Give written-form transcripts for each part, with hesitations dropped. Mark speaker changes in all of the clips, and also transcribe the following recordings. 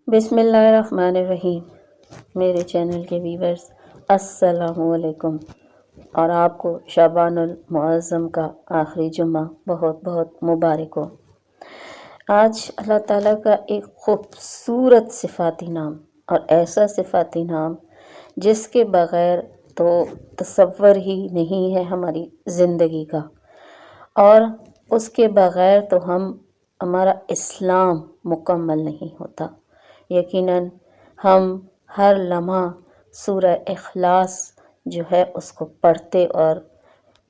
Speaker 1: بسم اللہ الرحمن الرحیم۔ میرے چینل کے ویورز السلام علیکم، اور آپ کو شعبان المعظم کا آخری جمعہ بہت بہت مبارک ہو۔ آج اللہ تعالیٰ کا ایک خوبصورت صفاتی نام، اور ایسا صفاتی نام جس کے بغیر تو تصور ہی نہیں ہے ہماری زندگی کا، اور اس کے بغیر تو ہمارا اسلام مکمل نہیں ہوتا۔ یقیناً ہم ہر لمحہ سورہ اخلاص جو ہے اس کو پڑھتے، اور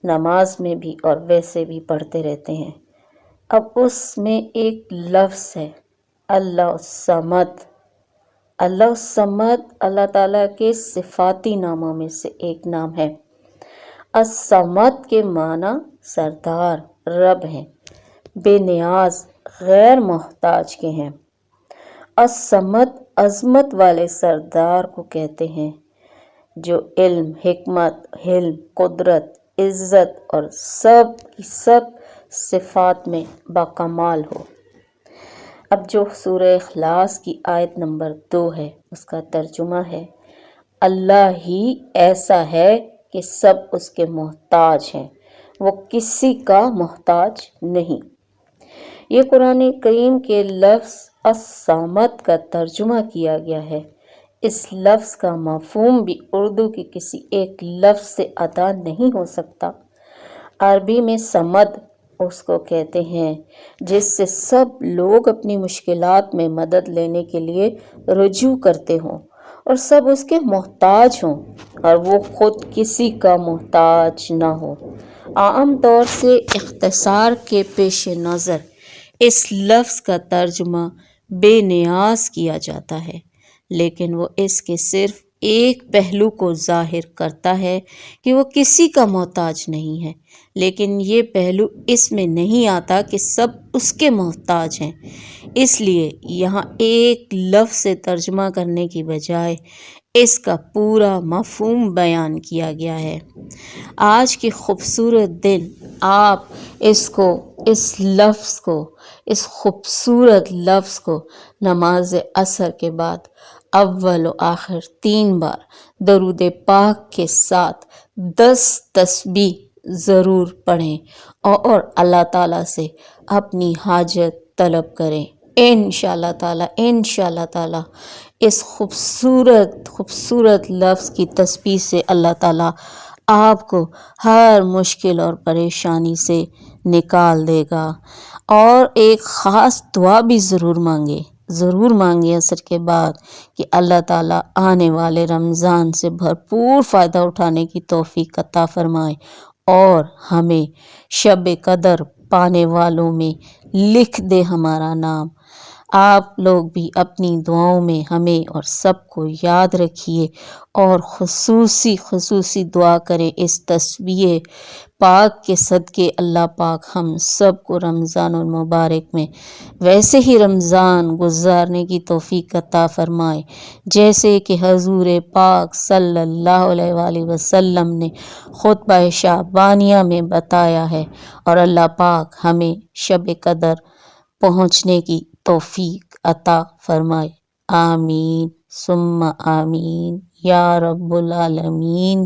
Speaker 1: نماز میں بھی اور ویسے بھی پڑھتے رہتے ہیں۔ اب اس میں ایک لفظ ہے اللہ الصمد۔ اللہ الصمد اللہ تعالیٰ کے صفاتی ناموں میں سے ایک نام ہے۔ الصمد کے معنی سردار، رب ہیں، بے نیاز، غیر محتاج کے ہیں۔ الصمد عظمت والے سردار کو کہتے ہیں جو علم، حکمت، حلم، قدرت، عزت اور سب کی سب صفات میں باکمال ہو۔ اب جو سورہ اخلاص کی آیت نمبر 2 ہے، اس کا ترجمہ ہے اللہ ہی ایسا ہے کہ سب اس کے محتاج ہیں، وہ کسی کا محتاج نہیں۔ یہ قرآن کریم کے لفظ الصمد کا ترجمہ کیا گیا ہے۔ اس لفظ کا مفہوم بھی اردو کے کسی ایک لفظ سے ادا نہیں ہو سکتا۔ عربی میں صمد اس کو کہتے ہیں جس سے سب لوگ اپنی مشکلات میں مدد لینے کے لیے رجوع کرتے ہوں، اور سب اس کے محتاج ہوں، اور وہ خود کسی کا محتاج نہ ہو۔ عام طور سے اختصار کے پیش نظر اس لفظ کا ترجمہ بے نیاز کیا جاتا ہے، لیکن وہ اس کے صرف ایک پہلو کو ظاہر کرتا ہے کہ وہ کسی کا محتاج نہیں ہے، لیکن یہ پہلو اس میں نہیں آتا کہ سب اس کے محتاج ہیں۔ اس لیے یہاں ایک لفظ سے ترجمہ کرنے کی بجائے اس کا پورا مفہوم بیان کیا گیا ہے۔ آج کے خوبصورت دن آپ اس خوبصورت لفظ کو نماز عصر کے بعد اول و آخر 3 بار درود پاک کے ساتھ 10 تسبیح ضرور پڑھیں، اور اللہ تعالیٰ سے اپنی حاجت طلب کریں۔ انشاءاللہ تعالیٰ اس خوبصورت لفظ کی تسبیح سے اللہ تعالیٰ آپ کو ہر مشکل اور پریشانی سے نکال دے گا۔ اور ایک خاص دعا بھی ضرور مانگے عصر کے بعد کہ اللہ تعالیٰ آنے والے رمضان سے بھرپور فائدہ اٹھانے کی توفیق عطا فرمائے، اور ہمیں شب قدر پانے والوں میں لکھ دے ہمارا نام۔ آپ لوگ بھی اپنی دعاؤں میں ہمیں اور سب کو یاد رکھیے، اور خصوصی دعا کریں اس تسبیح پاک کے صدقے اللہ پاک ہم سب کو رمضان المبارک میں ویسے ہی رمضان گزارنے کی توفیق عطا فرمائے جیسے کہ حضور پاک صلی اللہ علیہ وآلہ وسلم نے خطبہ شعبانیہ میں بتایا ہے، اور اللہ پاک ہمیں شب قدر پہنچنے کی توفیق عطا فرمائے۔ آمین ثم آمین یا رب العالمین۔